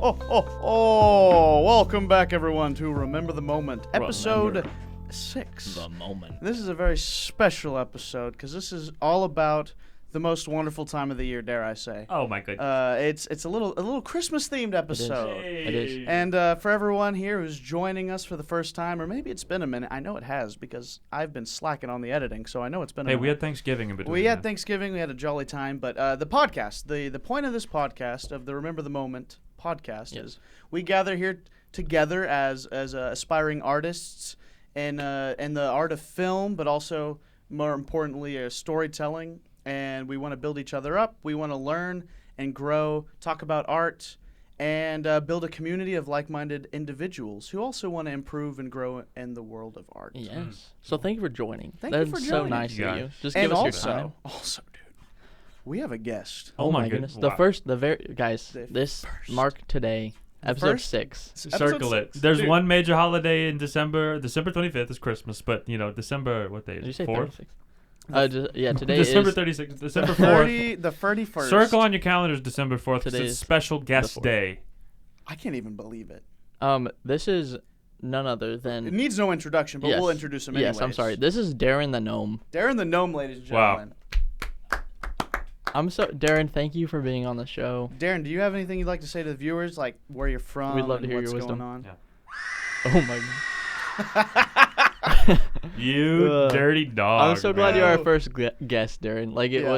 Oh, welcome back, everyone, to Remember the Moment, episode 6. The moment. This is a very special episode because this is all about the most wonderful time of the year, dare I say. Oh my goodness. It's a little Christmas themed episode. It is. And for everyone here who's joining us for the first time, or maybe it's been a minute, I know it has because I've been slacking on the editing, so I know it's been a minute. Hey, we had Thanksgiving in between. We had Thanksgiving, we had a jolly time, but the podcast, the point of this podcast, of the Remember the Moment podcast, is we gather here together as aspiring artists in the art of film, but also, more importantly, storytelling. And we want to build each other up. We want to learn and grow, talk about art, and build a community of like-minded individuals who also want to improve and grow in the world of art. Yes. So thank you for joining. Thank you for That's joining. so nice of Yeah. you. Just And give us your time. also, dude, we have a guest. Oh my goodness. The Wow. first, guys, The this first. mark today, episode first? 6. Circle it. 6. There's Dude. one major holiday in December. December 25th is Christmas, but, December, what day Did is you it? say 4th? 36? Today December is 36th. December 4th. The 31st. Circle on your calendars December 4th. Today It's a is special guest the 4th. day. I can't even believe it. This is none other It than needs no introduction, but Yes. we'll introduce him anyways. Yes, I'm sorry. This is Darren the Gnome. Darren the Gnome, ladies and Wow. gentlemen. Darren, thank you for being on the show. Darren, do you have anything you'd like to say to the viewers, like where you're from We'd love to and hear what's your wisdom. going on? Yeah. Oh my god. You dirty dog. I'm so glad man. you're our first guest, Darren. Like it Yeah.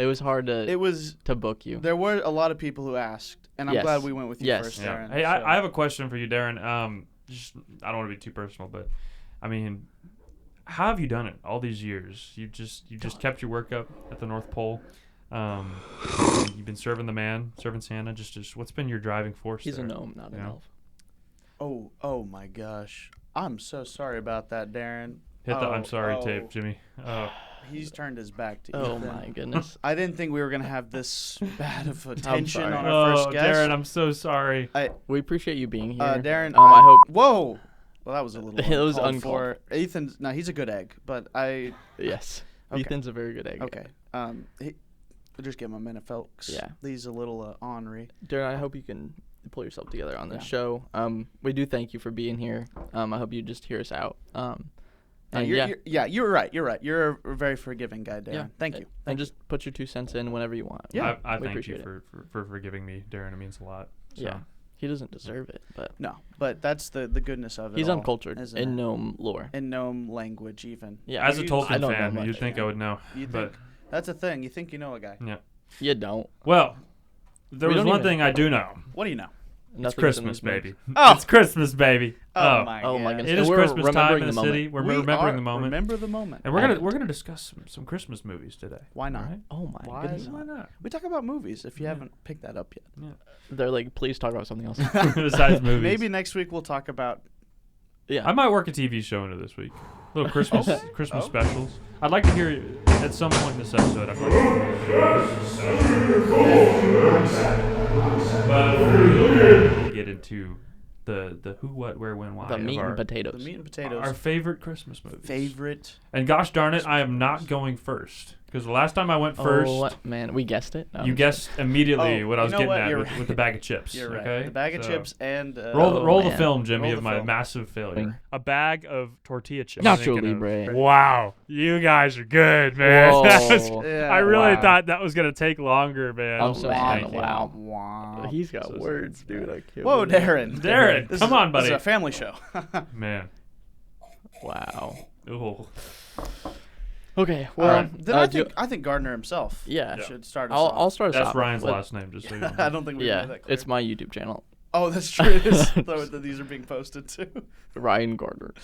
was hard It was. to book you. There were a lot of people who asked, and I'm Yes. glad we went with you Yes. first, Yeah. Darren. Hey, so. I have a question for you, Darren. I don't want to be too personal, but I mean, how have you done it all these years? You just kept your work up at the North Pole. You've been serving Santa. Just what's been your driving force? He's there? a gnome, not an Yeah. elf. Oh my gosh. I'm so sorry about that, Darren. Hit the I'm sorry oh. tape, Jimmy. He's turned his back to Oh Ethan. my goodness. I didn't think we were going to have this bad of a I'm tension sorry. on our first guest. Darren, I'm so sorry. We appreciate you being here. Darren, I hope. Whoa. Well, that was a little It was uncalled uncalled for. Ethan's, no, he's a good egg, but Yes. Okay. Ethan's a very good egg. okay. Just give him a minute, folks. Yeah. He's a little ornery. Darren, I hope you can pull yourself together on this Yeah. show. We do thank you for being here. I hope you just hear us out. And You're right. You're a very forgiving guy, Darren. Yeah. Thank you. And just put your 2 cents in whenever you want. Yeah. I we thank appreciate you for forgiving me, Darren. It means a lot. So. Yeah. He doesn't deserve it, but No, but that's the goodness of it. he's all, uncultured isn't in it? gnome lore. In gnome language, even. Yeah. As a You- I Tolkien don't know fan, much, you'd think I would know. You But think that's a thing. You think you know a guy. yeah. You don't. Well, there We was don't one even- thing I do know. What do you know? It's Nothing's in Christmas, these notes. baby. Oh. It's Christmas, baby. Oh my Oh my gosh. goodness. It And is we're Christmas time remembering in the the moment. city. We're We remembering are- the moment. Remember the moment. And we're gonna discuss some Christmas movies today. Why not? Right? Oh my Why goodness. Why not? We talk about movies. If you haven't picked that up yet. They're like, please talk about something else. Besides movies. Maybe next week we'll talk about. Yeah. I might work a TV show into this week. Little Christmas specials. I'd like to hear at some point in this episode. I'd like to get into the who, what, where, when, why. the of meat our, and potatoes. The meat and potatoes. Our favorite Christmas movies. favorite. And gosh darn it, I am not going first. Because the last time I went first, Oh man, we guessed it. No, you I'm guessed immediately Oh, what I you was know getting what? at You're with the bag of chips. You're right. Okay? The bag of So, chips and Roll the man. film, Jimmy, Roll of the my film. massive failure. Wing. A bag of tortilla chips. Nacho Thinking of- Libre. Wow, you guys are good, man. Whoa. Yeah, I really wow. thought that was gonna take longer, man. I'm so Thank sad. you. Wow. Wow. He's got So words, sorry. dude. I can't Whoa, believe it. Darren. Darren, This come is- on, This is buddy. a family show. Man. Wow. Ooh. Okay. Well, then I think Gardner himself. Yeah. Should start us I'll off. start us That's off. Ryan's with- last name, just so you know. I don't think we Yeah, made that clear. it's my YouTube channel, Oh, that's true. It is. Though that these are being posted too. Ryan Gardner.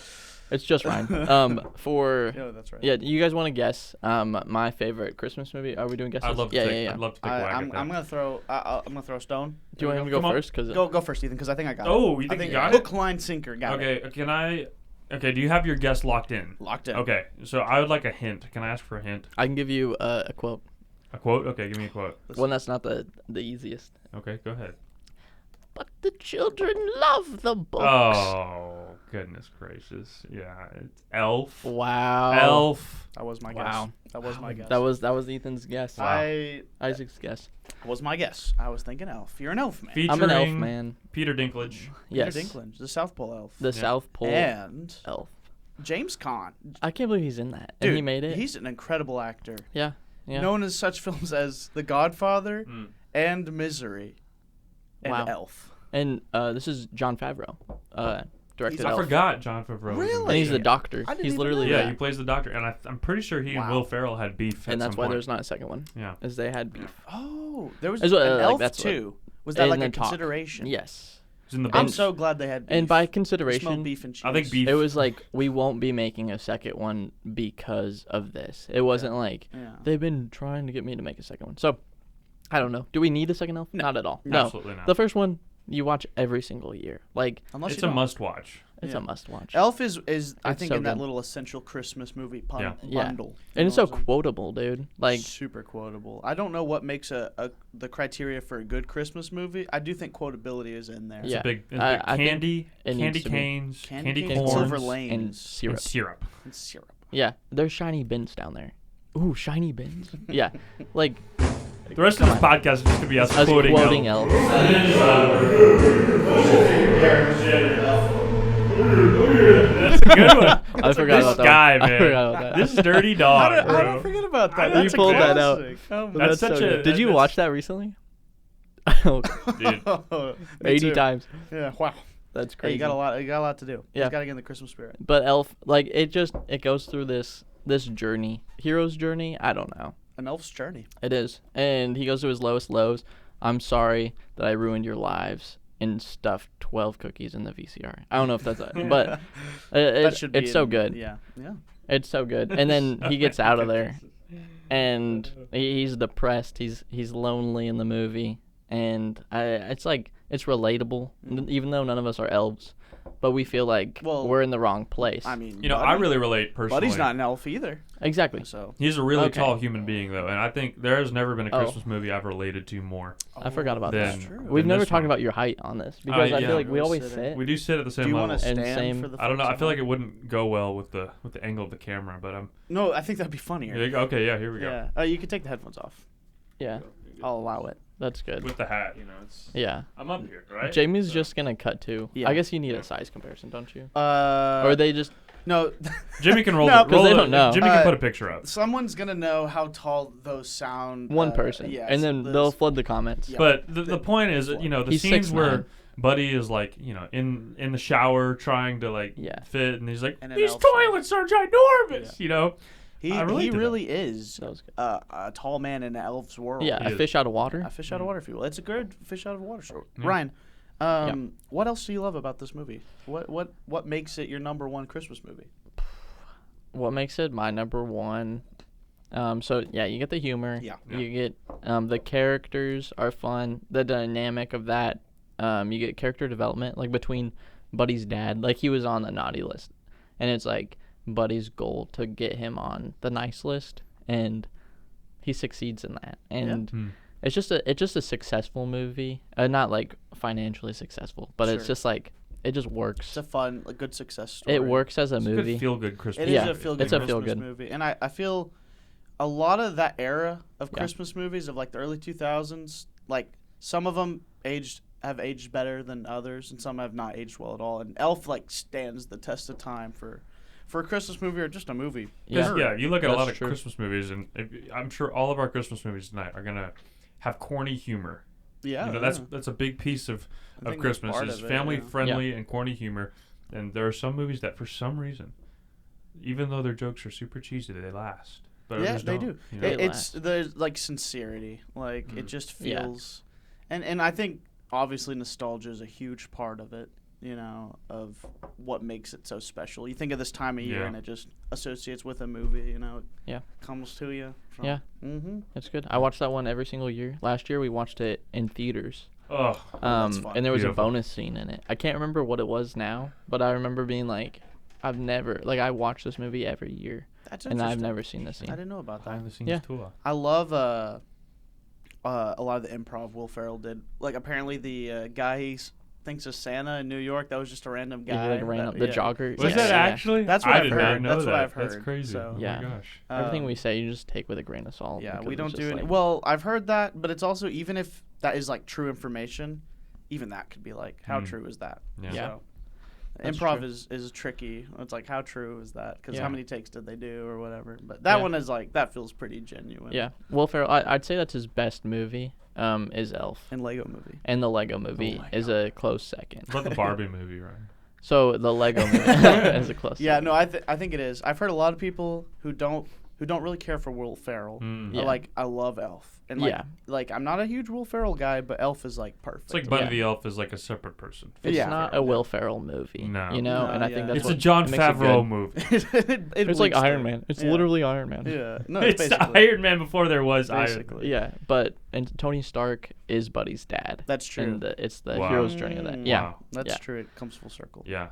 It's just Ryan. For No, that's right. yeah, you guys want to guess? My favorite Christmas movie. Are we doing guesses? I'd love to yeah, take, yeah, yeah. I'd love to take a whack I'm at that. gonna throw. I'm gonna throw a stone. Do you want him to go Come on. first? Cause Go first, Ethan, because I think I got it. Oh, you I think you think got hook, it? line, sinker. Got it. Okay, can I... Okay, do you have your guess locked in? Locked in. Okay, so I would like a hint. Can I ask for a hint? I can give you a quote. A quote? Okay, give me a quote. One that's not the easiest. Okay, go ahead. But the children love the books. Oh, goodness gracious. Yeah, it's Elf. Wow. Elf. That was my Wow. guess. That was my guess. That was Ethan's guess. Wow. Isaac's guess. Was my guess. I was thinking Elf. You're an elf man. I'm an elf Featuring man. Peter Dinklage. Yes. Peter Dinklage, the South Pole elf. The South Pole And elf. James Caan. I can't believe he's in that. Dude, And he made it. He's an incredible actor. Yeah. Yeah. Known as such films as The Godfather Mm. and Misery and Wow. Elf. And this is Jon Favreau. Directed I Elf. forgot John Favreau. was in Really? And that he's the shit. doctor. I didn't He's even literally know Yeah, that. he plays the doctor, and I'm pretty sure he and Wow. Will Ferrell had beef. And at that's some why point. there's not a second one. Yeah. As they had beef. Oh, there was That's an what, like, Elf that's what- too. Was that in like the a talk. consideration? Yes. He's in the I'm boat. so glad they had beef. And by I smell consideration, beef and cheese. I think beef. it was like we won't be making a second one because of this. It wasn't like Yeah. they've been trying to get me to make a second one. So I don't know. Do we need a second Elf? Not at all. No. Absolutely not. The first one you watch every single year. Like Unless It's you a don't. must-watch. it's Yeah. a must watch. Elf is I It's think so in that good. little essential Christmas movie Yeah. Yeah. bundle. And it's You so know what I'm saying? quotable, dude. Like super quotable. I don't know what makes the criteria for a good Christmas movie. I do think quotability is in there. It's Yeah. a big, it's I think candy, it needs candy to be. canes, Candy candy canes, corns, Silver and Lanes, and syrup. syrup. and syrup. Yeah, there's shiny bins down there. Ooh, shiny bins. Yeah, like The rest of this podcast is just gonna be us us quoting quoting Elf. Elf. That's a good one. I forgot this about that. guy, one. man. I forgot about that. This dirty dog, How bro. did I forget about that? You That's a pulled that out. classic. Oh, my That's such so a- good. Did you that's- watch that recently? Dude. Me 80 too. times. Yeah, wow. That's Hey, crazy. you got a lot. You got a lot to do. Yeah. You got to get in the Christmas spirit. But Elf, like it goes through this journey, hero's journey. I don't know. An elf's journey. It is, and he goes to his lowest lows. I'm sorry that I ruined your lives and stuffed 12 cookies in the VCR. I don't know if that's but That should be it's so in- good. Yeah. Yeah. It's so good. And then he gets out of there, and he's depressed. He's lonely in the movie, and it's like it's relatable, even though none of us are elves, but we feel like Well, we're in the wrong place. I mean, You know, I really relate personally. Buddy's not an elf either. Exactly. So He's a really Okay. tall human being, though, and I think there has never been a Oh. Christmas movie I've related to more. I forgot about Then- that. True. We've than never this talked one. about your height on this because I yeah. feel like we We're always sitting. sit. We do sit at the Do same you level. want to And stand same- for the? I don't know. folks I feel at like it home? wouldn't go well with the angle of the camera, but No, I think that'd be funnier. okay. Yeah, here we go. Yeah. You can take the headphones off. Yeah, I'll allow it. That's good. With the hat, you know, it's. Yeah. I'm up here, right? Jamie's So- just gonna cut too. Yeah. I guess you need a size comparison, don't you? Or Or they just no. Jimmy can roll. No, the, 'cause they roll don't the- know. Jimmy can put a picture up. Someone's gonna know how tall those sound. one person, yes, and then they'll flood the comments. Yeah. But the point is, you know, the He's scenes 6'9". where Buddy is like, you know, in the shower trying to like Yeah. fit, and he's like, And an these elf toilets are ginormous, you know. He I relate he to that. really is That was good. a tall man in an elf's world. Yeah, He a is. fish out of water. A fish out of water, if you will. It's a good fish out of water story. Yeah. Ryan, what else do you love about this movie? What makes it your number one Christmas movie? What makes it my number one? So yeah, you get the humor. Yeah. You get the characters are fun. The dynamic of that. You get character development, like between Buddy's dad. Like he was on the naughty list, and it's like Buddy's goal to get him on the nice list, and he succeeds in that. And Hmm. it's just a successful movie. Not like financially successful, but it's Sure. just like it just works. It's a fun, a good success story. It works as a It's a movie. good feel-good Christmas. It is Yeah, a feel good it's a Christmas feel-good. movie, and I feel a lot of that era of Yeah. Christmas movies of like the early 2000s, like some of them have aged better than others, and some have not aged well at all. And Elf like stands the test of time for a Christmas movie or just a movie. 'Cause, yeah, you look at a That's lot of true. Christmas movies, and I'm sure all of our Christmas movies tonight are gonna have corny humor. Yeah, You know, that's a big piece of I think that's Christmas part is of it, family yeah. friendly and corny humor. And there are some movies that, for some reason, even though their jokes are super cheesy, they last. But Yeah, others they don't, do. you know? It's there's like sincerity, like it just Yeah. feels, and I think obviously nostalgia is a huge part of it. You know, of what makes it so special. You think of this time of year, Yeah. and it just associates with a movie. You know, it Yeah. comes to you. Yeah. Mm-hmm. It's good. I watch that one every single year. Last year we watched it in theaters. Oh, that's fun. And there was Beautiful. a bonus scene in it. I can't remember what it was now, but I remember being like, I watch this movie every year, That's and I've interesting. never seen this I scene. didn't know about that. behind the scenes Yeah. tour. I love a lot of the improv Will Ferrell did. Like apparently the guy thinks of Santa in New York. That was just a random guy. Yeah, like random, the jogger. Was yeah, that yeah. actually? That's what I I've did heard. not know That's that. what I've heard. That's crazy. So, Oh Yeah. my gosh. Everything we say, you just take with a grain of salt. Yeah, because we it's don't just do any. like- Well, I've heard that, but it's also, even if that is like true information, even that could be like, how true is that? Yeah. Yeah. So, That's improv true. is tricky. It's like, how true is that? Because Yeah. how many takes did they do or whatever? But that Yeah. one is like, that feels pretty genuine. Yeah, Will Ferrell. I'd say that's his best movie. Is Elf, And Lego Movie. and the Lego Movie Lego. is a close second. What about the Barbie movie, right? So the Lego Movie is a close. Yeah, second. no, I think it is. I've heard a lot of people who don't really care for Will Ferrell. Mm. Are Yeah. like, I love Elf. And like, Yeah. like I'm not a huge Will Ferrell guy, but Elf is like perfect. It's like Buddy Yeah. the Elf is like a separate person. It's Yeah. not a Will Ferrell movie. No. You know, No, and I yeah. think that's It's what a John makes it Favreau good. movie. It's like Iron Man. It's Yeah. literally Iron Man. Yeah. No, It's basically. Iron Man before there was Iron Man. Basically. Yeah, and Tony Stark is Buddy's dad. That's true. And it's the Wow. hero's journey of that. Mm, Yeah. Wow. That's Yeah. true. It comes full circle. Yeah.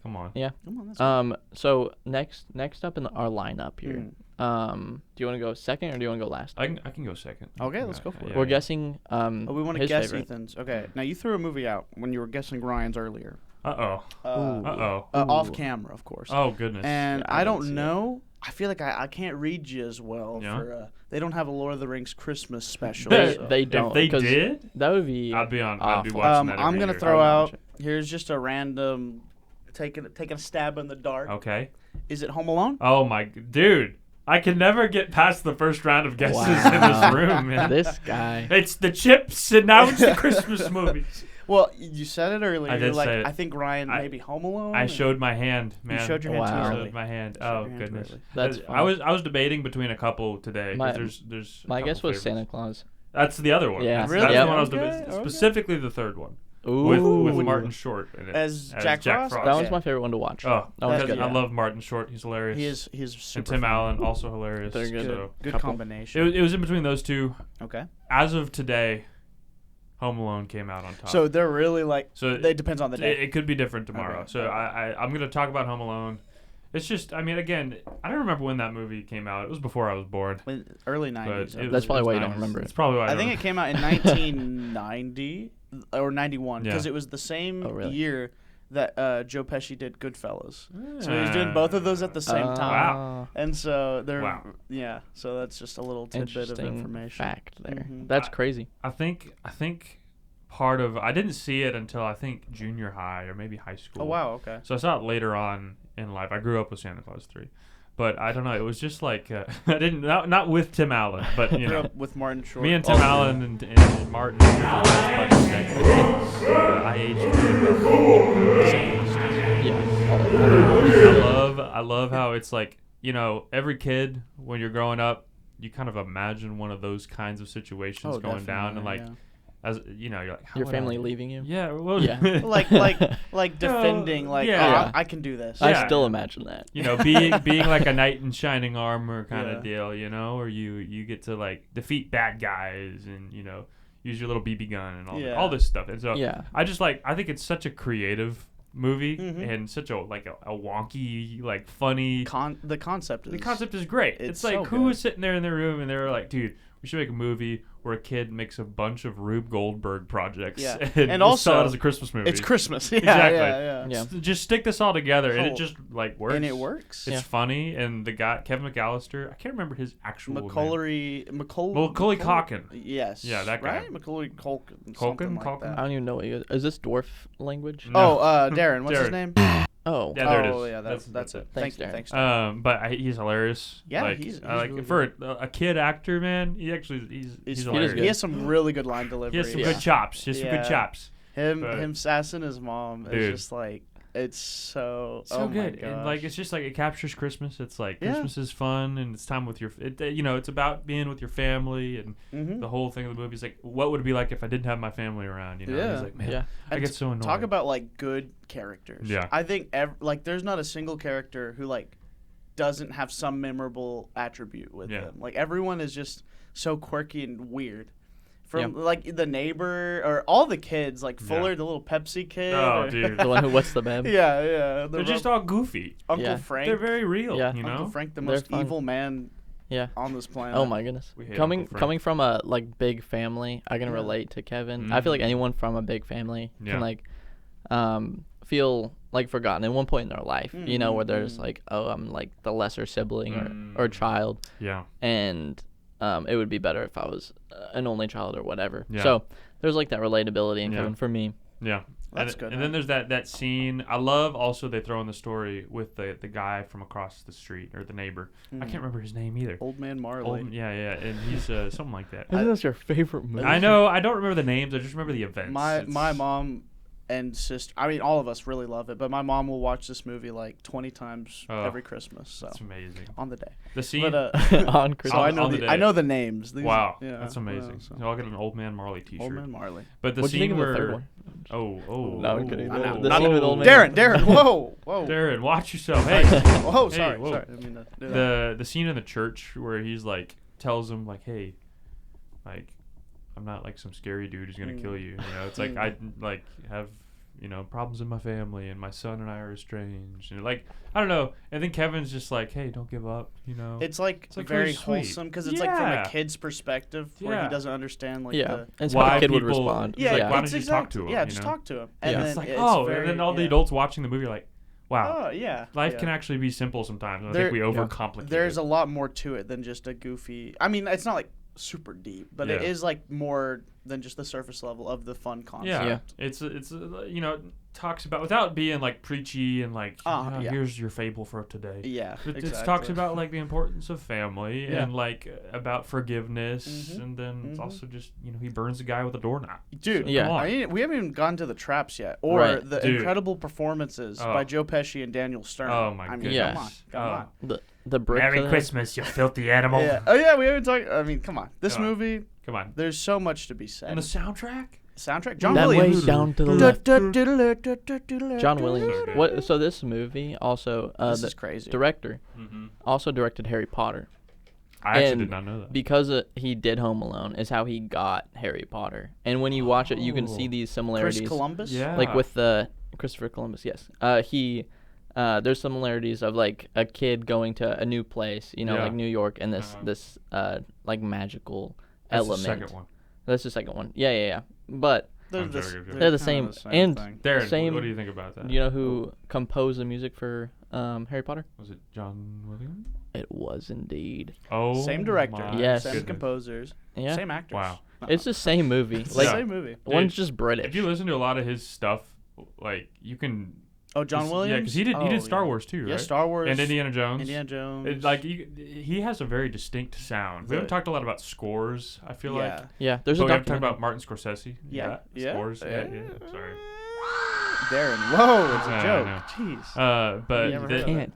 Come on. Yeah. Come on, that's So next up in our lineup here. Mm. Do you want to go second or do you want to go last? I can go second. Okay, let's go for it. We're guessing. Oh, we want to his guess favorite. Ethan's. Okay. Now you threw a movie out when you were guessing Ryan's earlier. Uh Ooh. oh. Off Ooh. camera, of course. Oh goodness. And Yeah, I I didn't see don't it. know. I feel like I can't read you as well. Yeah? For they don't have a Lord of the Rings Christmas special. They, so. they don't. if they 'cause did, that would be. I'd be watching awful. that. I'm every gonna year. throw I would out. watch it. Here's just a random, taking a stab in the dark. Okay. Is it Home Alone? Oh my dude, I can never get past the first round of guesses in Wow. this room, man. This guy. It's the chips, and now it's the Christmas movies. Well, you said it earlier. I You're did like, say it. I think Ryan I- maybe Home Alone. I and- showed my hand, man. You showed your hand Wow. too I early. showed my hand. Showed Oh your hand too goodness. early. That's I was debating between a couple today. 'Cause My- there's a My couple guess was favorites. Santa Claus. That's the other one. Yeah. That's, Really? that's Yep. the one I was Okay, debating. okay. Specifically the third one. Ooh. With Martin Short in it. As Jack Frost? That Okay. one's my favorite one to watch. Oh, that one's because good. I love Martin Short. He's hilarious. He's super. And Tim funny. Allen also hilarious. They're good. So Good Couple. combination. it was in between those two. Okay. As of today, Home Alone came out on top. So they're really like. So It depends on the day. it could be different tomorrow. Okay. So I'm gonna talk about Home Alone. It's just, I mean, again, I don't remember when that movie came out. It was before I was born. Early But 90s. it That's probably was why you don't 90s. remember it. It's probably why I think it came out in 1990 or 91 because Yeah. it was the same Oh, really? year that Joe Pesci did Goodfellas. So he was doing both of those at the same time. Wow. And so they're Wow. yeah. So that's just a little tidbit of Interesting information. fact there. Mhm. That's crazy. I think part of, I didn't see it until I think junior high or maybe high school. Oh wow. Okay. So I saw it later on in life. I grew up with Santa Claus 3. But I don't know. It was just like, I didn't, not with Tim Allen, but, you Grew know. up with Martin Short. Me and Tim Allen and Martin. I aged. Yeah. I love how it's like, you know, every kid when you're growing up, you kind of imagine one of those kinds of situations going down, and like, as you know, you're like, how Your would I- family leaving you. Yeah, well, Yeah. like defending, like yeah. I can do this. I Yeah. still imagine that. you know, being like a knight in shining armor kind Yeah. of deal, you know, or you get to like defeat bad guys and you know use your little BB gun and Yeah. all this stuff. And so Yeah. I think it's such a creative movie Mhm. and such a wonky, like funny. The concept is The concept is great. it's It's like so who good. was sitting there in their room and they were like, dude, we should make a movie where a kid makes a bunch of Rube Goldberg projects Yeah. and, And we'll sell also, it as a Christmas movie. It's Christmas. Yeah, Exactly. yeah. Yeah. Just stick this all together and Oh. it just like works. And it works. It's Yeah. funny, and the guy Kevin McAllister, I can't remember his actual name. Macaulay Culkin. Yes. Yeah, that guy. Right? Macaulay Culkin. Culkin? something like Culkin? that. I don't even know what you is this dwarf language? No. Darren. What's his Darren. name? Oh. Yeah, there it Oh, is. yeah, that's it. Thanks, Thank you. Darren. Thanks. Darren. But he's hilarious. Yeah, like, he's like really for a kid actor, man. He's He's hilarious. good. He has some really good line delivery. He has some Yeah. good chops. He has some Yeah. good chops. But- Him sassing his mom Dude. is just like it's so So oh good, My and like it's just like it captures Christmas. It's like Yeah. Christmas is fun, and it's time with your. You know, it's about being with your family, and Mhm. the whole thing of the movie is like, what would it be like if I didn't have my family around? You know, Yeah. He's like, man, Yeah. I And get so annoyed. Talk about like good characters. Yeah. I think like there's not a single character who like doesn't have some memorable attribute with Yeah. them. Like everyone is just so quirky and weird. From Yep. like the neighbor or all the kids, like Fuller, the little Pepsi kid. Oh, or- dude. The one who what's the beb? yeah, yeah. They're just all goofy. Uncle Yeah. Frank. They're very real. Yeah. You know. Uncle Frank, the They're most fun. evil man Yeah. on this planet. Oh my goodness. We hate Coming Uncle Frank. coming from a like big family, I can Yeah. relate to Kevin. I feel like anyone from a big family Yeah. can like feel like forgotten at one point in their life, you know, where there's like, oh, I'm like the lesser sibling or child. Yeah. And it would be better if I was an only child or whatever. Yeah. So there's like that relatability in Kevin for me. Yeah. That's good. And then there's that scene. I love also they throw in the story with the guy from across the street or the neighbor. I can't remember his name either. Old Man Marley. Yeah, and he's something like that. Isn't this your favorite movie? I know. I don't remember the names. I just remember the events. My mom and sister, I mean, all of us really love it, but my mom will watch this movie like 20 times every Christmas. So that's amazing. On the day. The scene on Christmas. So I know the names. These, wow, yeah, that's amazing. So I'll get an Old Man Marley T-shirt. Old Man Marley. But the What'd you scene think of where the third one? No, I'm kidding. oh, The scene with Old Man. Darren, whoa. Darren, watch yourself. Hey, whoa, sorry. whoa. I didn't mean to do that. The scene in the church where he's like tells him like, hey, like I'm not like some scary dude who's gonna kill you. You know, it's like I like have problems in my family and my son and I are estranged and like I don't know. And then Kevin's just like, hey, don't give up. You know, it's like very wholesome because it's like from a kid's perspective where he doesn't understand like and why how a kid people would respond. Why don't you talk to him? Yeah, just talk to him. And it's then like and then all the adults watching the movie are like, wow. Oh, yeah. Life can actually be simple sometimes. And I think we overcomplicate it. There's a lot more to it than just a goofy. I mean, it's not like super deep, but it is like more than just the surface level of the fun concept. Yeah. It's talks about without being like preachy and like here's your fable for today. Yeah. It talks about like the importance of family and like about forgiveness and then it's also just he burns a guy with a doorknob. Dude, I mean, we haven't even gotten to the traps yet or the incredible performances by Joe Pesci and Daniel Stern. Oh my goodness. Come on. The brick. Merry Christmas, you filthy animal. Yeah. Oh yeah, we haven't talked. I mean, come on. This movie. Come on. There's so much to be said. And the soundtrack. John that Williams. Way down to the left. John So Williams. good. What? So this movie also this the is crazy. Director also directed Harry Potter. I actually did not know that. Because he did Home Alone is how he got Harry Potter. And when you watch it, you can see these similarities. Chris Columbus? Yeah. Like with the Christopher Columbus, yes. There's similarities of like a kid going to a new place, like New York, and this like magical element. That's the second one. That's the second one. Yeah. But They're the same. And Darren, what do you think about that? You know who composed the music for Harry Potter? Was it John Williams? It was indeed. Oh, same director. Yes. Same composers. Yeah. Same actors. Wow. It's the same movie. It's like the same movie. One's just British. If you listen to a lot of his stuff, like you can. Oh, John Williams. Yeah, because he did Star Wars too, right? Yeah, Star Wars and Indiana Jones. He has a very distinct sound. We haven't talked a lot about scores. I feel like. Yeah, there's but a we have to talk documentary. about Martin Scorsese. Yeah. Scores. Yeah. Sorry. Darren, whoa, it's a joke. Jeez. But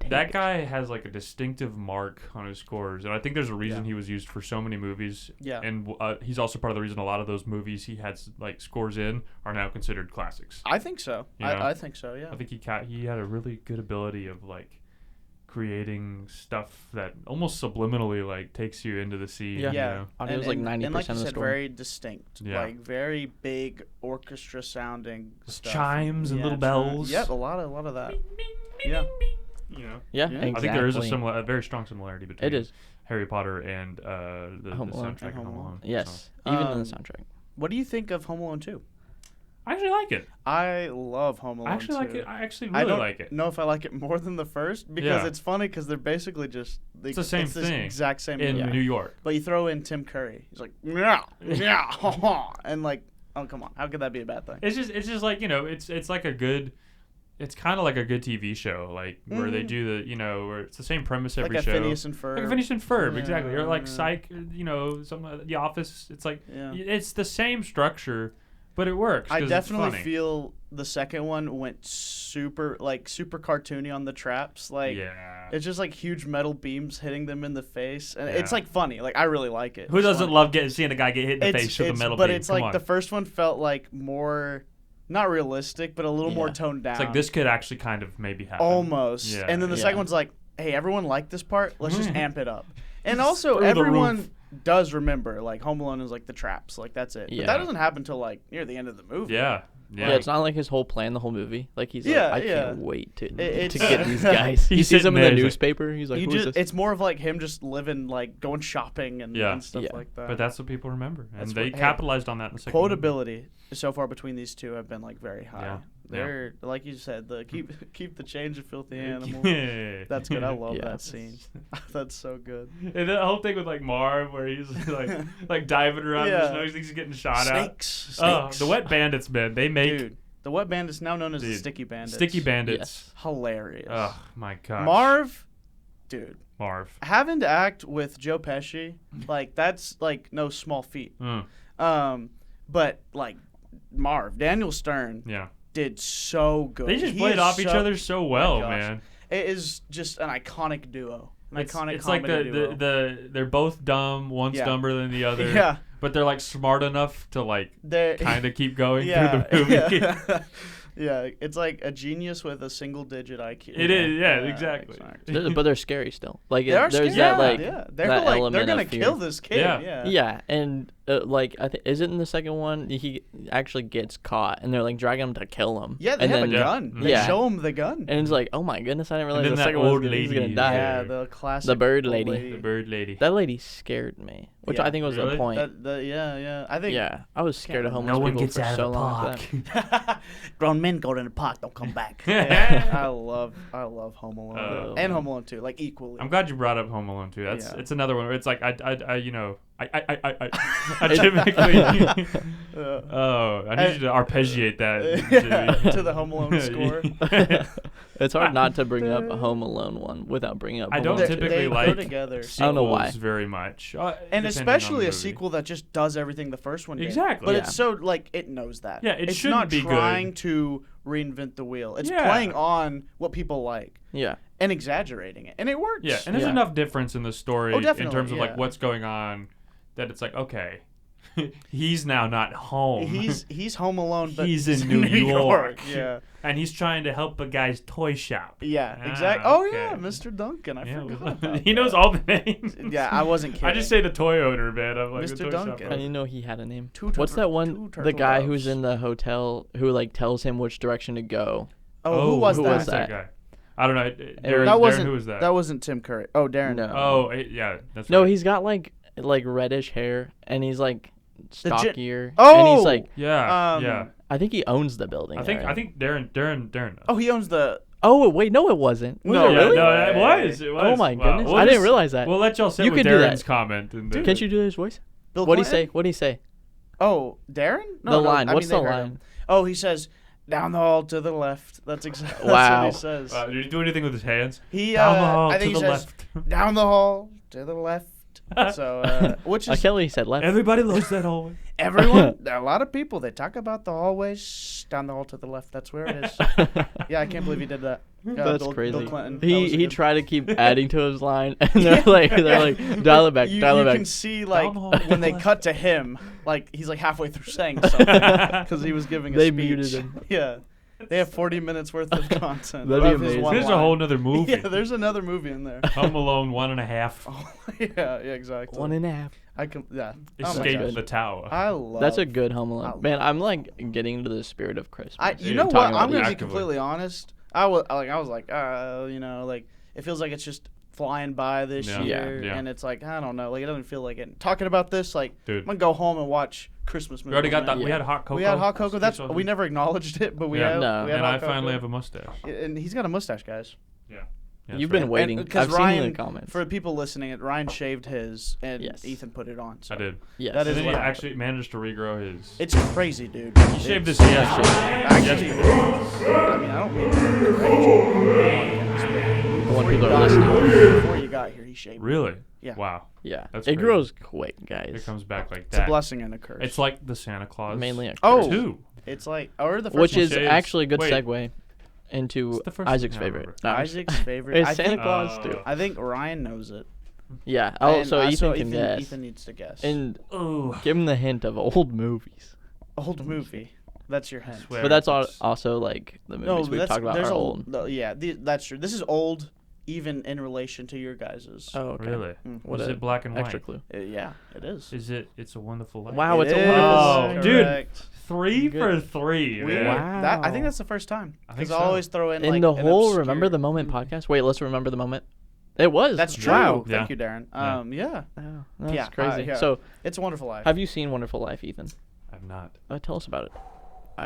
that guy has like a distinctive mark on his scores, and I think there's a reason he was used for so many movies. Yeah. And he's also part of the reason a lot of those movies he had like scores in are now considered classics. I think so. I think so. Yeah. I think he had a really good ability of like creating stuff that almost subliminally like takes you into the scene. Yeah. You know? It was like 90% and like you of the said, score. very distinct. Yeah. Like very big orchestra sounding stuff. Chimes and little bells. Yep, a lot of that. Yeah. You know. Yeah, exactly. I think there is a very strong similarity between It is. Harry Potter and the soundtrack of Home Alone. Yes, So. even in the soundtrack. What do you think of Home Alone 2? I actually like it. I love Home Alone 2. I actually like it. I actually really like it. I don't know if I like it more than the first because it's funny because they're basically just it's the same thing. Exact same in movie. New York. But you throw in Tim Curry. He's like, and like, oh come on, how could that be a bad thing? It's just like it's like a good. It's kind of like a good TV show, like where they do where it's the same premise every like show. Like Phineas and Ferb. Like Phineas and Ferb, exactly. Or like Psych, some The Office. It's like it's the same structure, but it works. I definitely feel the second one went super cartoony on the traps. Like it's just like huge metal beams hitting them in the face, and it's like funny. Like I really like it. Who doesn't love seeing a guy get hit in the face with a metal beam? But it's like the first one felt like more. Not realistic, but a little more toned down. It's like this could actually kind of maybe happen. Almost. Yeah. And then the second one's like, hey, everyone liked this part. Let's just amp it up. And also, everyone does remember, like, Home Alone is like the traps. Like, that's it. Yeah. But that doesn't happen until, like, near the end of the movie. Yeah. Yeah, it's not like his whole plan, the whole movie. Like he's like, I can't wait to get these guys. He He sees them in the he's newspaper. He's like, who is this? It's more of like him just living, like going shopping and stuff like that. But that's what people remember, and they capitalized on that in the second. Quotability so far between these two have been like very high. Yeah. They're like you said, the keep the change of filthy animal. Yeah. That's good. I love Yeah. that scene. That's so good. And the whole thing with like Marv, where he's like diving around Yeah. his nose, he thinks he's getting shot Snakes. at. Snakes. The Wet Bandits, man, they make Dude, the Wet Bandits, now known as the Dude, Sticky Bandits. Sticky Bandits. Yes. Hilarious. Oh my gosh. Marv, dude, Marv. having to act with Joe Pesci, like that's like no small feat. But like Marv, Daniel Stern Yeah. did so good. They just He played is off each so- other so Oh my well, gosh. man. It is just an iconic duo. It's like comedy duo. they're both dumb. One's Yeah. dumber than the other. Yeah. But they're like smart enough to like They're kind of keep going yeah, through the movie. yeah. Yeah, it's like a genius with a single-digit IQ. It is, yeah, exactly. But they're scary still. Like They are there's scary. that like yeah. that They're like they're element gonna of fear. kill this kid. Yeah. Yeah. Yeah, and like I think is it in the second one he actually gets caught and they're like dragging him to kill him. Yeah, they and have then, a gun. They Yeah. show him the gun. And it's like, oh my goodness, I didn't realize then the that second one old was he's gonna lady, die. Yeah, the classic. The bird old lady. The bird lady. That lady scared me, which Yeah. I think was Really? the point. Yeah. I think. Yeah, I was scared of remember. homeless people for so long. Grown men go to the park, don't come back. Yeah, I love Home Alone and Home Alone 2, like equally. I'm glad you brought up Home Alone too. That's Yeah. it's another one where it's like I typically I need you to arpeggiate that to the Home Alone score. It's hard not to bring up a Home Alone one without bringing up. I Home don't Alone They- 2. typically they go like together. I don't know why. sequels very much, And depending especially on the a movie. sequel that just does everything the first one did. Exactly. But Yeah. it's so like it knows that. Yeah, it it's shouldn't not be good. trying to reinvent the wheel. It's Yeah. playing on what people like Yeah, and exaggerating it, and it works. Yeah, and there's Yeah. enough difference in the story Oh, in definitely, terms of yeah. like what's going on that it's like okay, he's now not home. He's Home Alone, but He's in New York. Yeah. and he's trying to help a guy's toy shop. Yeah, Ah, exactly. Oh okay. yeah, Mr. Duncan. I Yeah, forgot about he knows that. all the names. Yeah, I wasn't kidding. I just say the toy owner, man. I'm like Mr. the toy Duncan. shop I owner. didn't know he had a name. Two What's turtle- that one? two The turtle guy who's doves. in the hotel who like tells him which direction to go. Oh, who was who that? was that? guy? I don't know. Darren, That That Darren, wasn't. who was that? That wasn't Tim Curry. Oh, Darren. No. Oh, yeah, that's No, right. he's got like reddish hair and he's like The gi- stockier. And Oh! he's like, Yeah, Um, yeah. I think he owns the building. I think there. Darren. Does. Oh, he owns the. Oh wait, no, it wasn't. Was No, it yeah, really? no, it was. It was. Oh my Wow. goodness, We'll I didn't just- realize that. We'll let y'all sit You with could do that. Darren's comment. And then, Can't you do his voice? Bill What'd he say? Clinton? What'd he say? Oh, Darren? No, The no, line. I What's mean, the they heard line? him. Oh, he says, down the hall to the left. That's exactly Wow. what he says. Did he do anything with his hands? He, Down the hall I to think the he says, left. down the hall to the left. So, which is Kelly said left. Everybody loves that hallway. everyone. There are a lot of people. They talk about the hallways down the hall to the left. That's where it is. Yeah, I can't believe he did that. That's Bill crazy. Clinton. That was He good. tried to keep adding to his line, and they're like dial it back, You dial it back. can see like Down the hall when to they the cut to him, like he's like halfway through saying something because he was giving a They speech. muted him. Yeah, they have 40 minutes worth of content. That'd be of his amazing. one There's a line. whole nother movie. Yeah, there's another movie in there. Home Alone 1.5. Oh, yeah, exactly. 1.5. I can. Yeah. Oh my Escape gosh. the tower. I love. That's a good Home I Alone. Man, I'm like getting into the spirit of Christmas. You Yeah, know what? talking about I'm gonna these. be Actively. completely honest. I was like, like it feels like it's just flying by this Yeah. year, Yeah. and it's like I don't know, like it doesn't feel like it. Talking about this, like Dude. I'm gonna go home and watch Christmas movies. We already got that. man. We had hot cocoa. We had hot cocoa. That's Something. we never acknowledged it, but we Yeah. had. No. We had And hot I finally have cocoa. a mustache. And he's got a mustache, guys. Yeah. You've been waiting. And- 'cause I've seen Ryan, in the comments. For people listening, Ryan shaved his, and Yes. Ethan put it on. So I did. Yes. that is And then he what happened. actually managed to regrow his. It's crazy, dude. He shaved his head. Actually, I mean, I don't mean to cringe. When Before you people are got listening. here- Before you got here, he shaved. Really? Yeah. Wow. Yeah. That's it crazy. grows quick, guys. It comes back like It's a that. blessing and a curse. It's like the Santa Claus. Mainly a Oh. curse. Two. It's like, or the first Which one. is shaves- actually a good wait. segue into It's the first Isaac's thing I favorite. remember. No, I'm just- Isaac's favorite. It's I Santa think, Claus too. I think Ryan knows it. Yeah. Oh, And, so Ethan can Ethan, guess. Ethan needs to guess. And Ooh. give him the hint of old movies. Old movie. That's your hint. Swear But that's it's- also like the No, movies we've that's talked about there's are a- old. no, yeah, that's true. This is old, even in relation to your guys's. Oh, okay. Really? What Is a it black and white? extra clue. Yeah, it is. Is it? It's a Wonderful Life. Wow, it's a It wonderful. is, Oh, dude. correct. 3 Good. for 3. We, man. Wow. that, I think that's the first time. I think Because so. I always throw in In like the an whole obscure- Remember the Moment podcast. Wait, let's remember the moment. It was. That's true. Wow. Yeah. Thank you, Darren. Yeah. Yeah, Oh, that's Yeah, crazy. yeah. So, It's a Wonderful Life. have you seen Wonderful Life, Ethan? I've not. Tell us about it.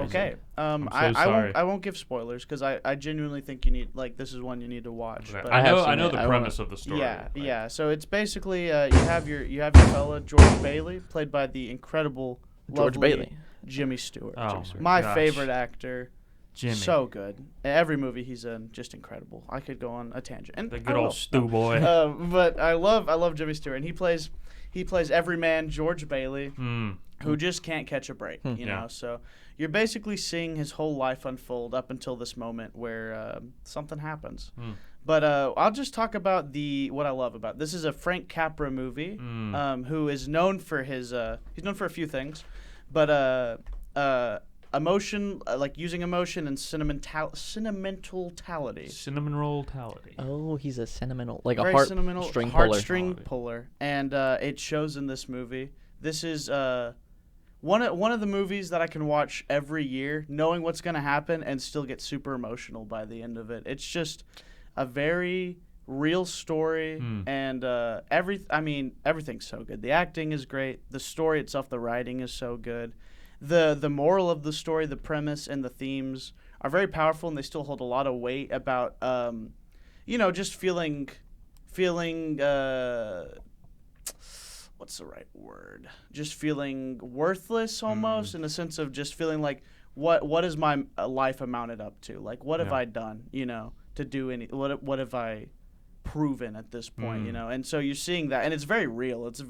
Okay. I'm so I sorry. won't give spoilers because I genuinely think you need this is one you need to watch. Okay. But I have I know seen it. the premise of the story. yeah, like, yeah. So it's basically you have your fella George Bailey, played by the incredible George lovely Bailey. Jimmy Stewart. Oh my gosh. favorite actor. Jimmy. So good. Every movie he's in, just incredible. I could go on a tangent. And The I good will. old Stu boy. But I love Jimmy Stewart, and he plays everyman George Bailey, who just can't catch a break. You know, so you're basically seeing his whole life unfold up until this moment where something happens. But I'll just talk about what I love about this. Is a Frank Capra movie, who is known for he's known for a few things, but emotion, like using emotion and sentimentality. Cinnamon roll tality. Oh, he's a sentimental, like Very a sentimental, heartstring puller, and it shows in this movie. This is one of the movies that I can watch every year, knowing what's going to happen, and still get super emotional by the end of it. It's just a very real story, and everything's so good. The acting is great. The story itself, the writing is so good. The moral of the story, the premise, and the themes are very powerful, and they still hold a lot of weight about, just feeling, what's the right word? Just feeling worthless almost, in a sense of just feeling like, what is my life amounted up to? Like, what have I done, to do what have I proven at this point, And so you're seeing that, and it's very real. It's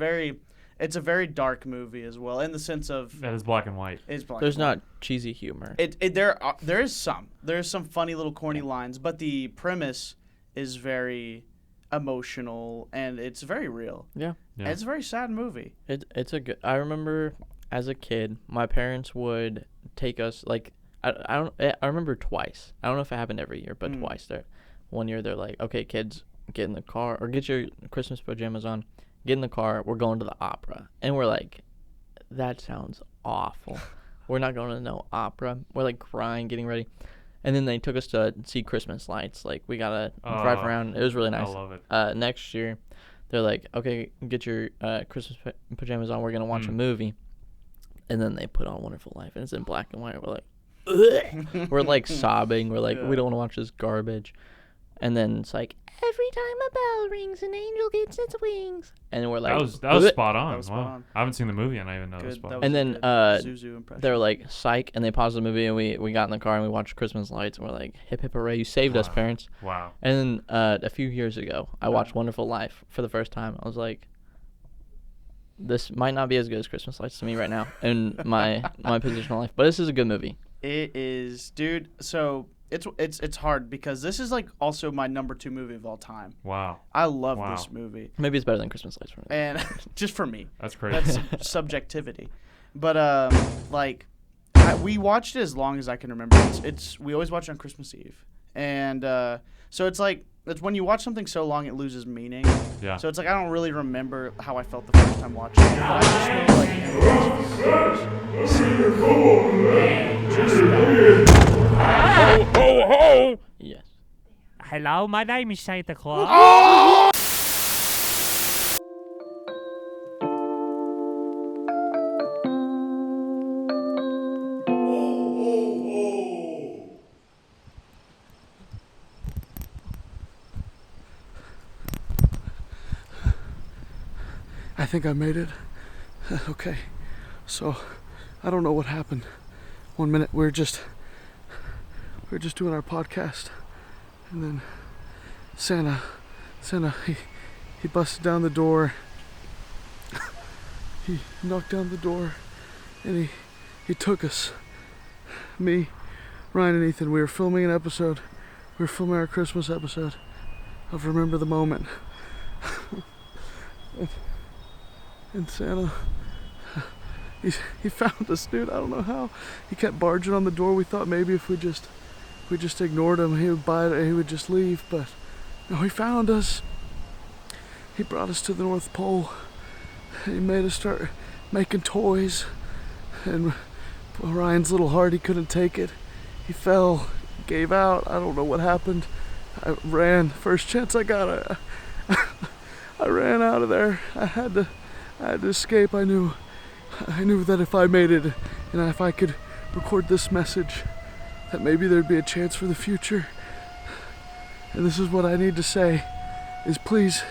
a very dark movie as well, in the sense of that is black and white. There's not cheesy humor. There is some funny little corny lines, but the premise is very emotional and it's very real. Yeah. And it's a very sad movie. It's a good. I remember as a kid, my parents would take us like I remember twice. I don't know if it happened every year, but twice. One year they're like, okay, kids, get in the car or get your Christmas pajamas on. Get in the car, we're going to the opera. And we're like, that sounds awful. We're not going to no opera. We're like crying, getting ready. And then they took us to see Christmas lights. Like, we got to drive around. It was really nice. I love it. Next year, they're like, okay, get your Christmas pajamas on. We're going to watch a movie. And then they put on Wonderful Life. And it's in black and white. We're like, ugh. We're like sobbing. We're like, we don't want to watch this garbage. And then it's like, every time a bell rings, an angel gets its wings. And we're like, that was spot on. That was spot wow. on. I haven't seen the movie and I even know it was spot on. And then Zuzu impression. they were like, psych, and they paused the movie, and we got in the car and we watched Christmas lights, and we're like, hip hip hooray, you saved us, parents. Wow. And then a few years ago, I watched Wonderful Life for the first time. I was like, this might not be as good as Christmas lights to me right now in my position in life, but this is a good movie. It is, dude. So it's hard because this is like also my number 2 movie of all time. Wow. I love this movie. Maybe it's better than Christmas lights for me. And just for me. That's crazy. That's subjectivity. But we watched it as long as I can remember. We always watch it on Christmas Eve. And so it's like when you watch something so long it loses meaning. Yeah. So it's like I don't really remember how I felt the first time watching it. But I just know like in the last few years, just Ho, ho, ho! Yes. Hello, my name is Santa Claus. I think I made it. Okay. So, I don't know what happened. 1 minute we were just doing our podcast, and then Santa, he busted down the door. He knocked down the door, and he took us. Me, Ryan, and Ethan. We were filming an episode. We were filming our Christmas episode of Remember the Moment. And Santa, he found us, dude. I don't know how. He kept barging on the door. We thought maybe if we just ignored him, he would buy it. He would just leave. But no, he found us. He brought us to the North Pole. He made us start making toys. And Ryan's little heart, he couldn't take it. He fell, gave out. I don't know what happened. I ran. First chance I got, I ran out of there. I had to escape. I knew that if I made it and if I could record this message, that maybe there'd be a chance for the future. And this is what I need to say, is please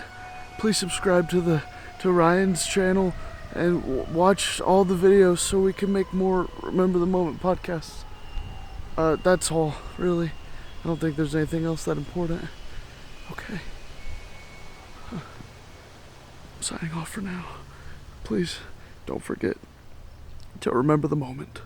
subscribe to Ryan's channel and watch all the videos so we can make more Remember the Moment podcasts. That's all, really. I don't think there's anything else that important. Okay. I'm signing off for now. Please don't forget to remember the moment.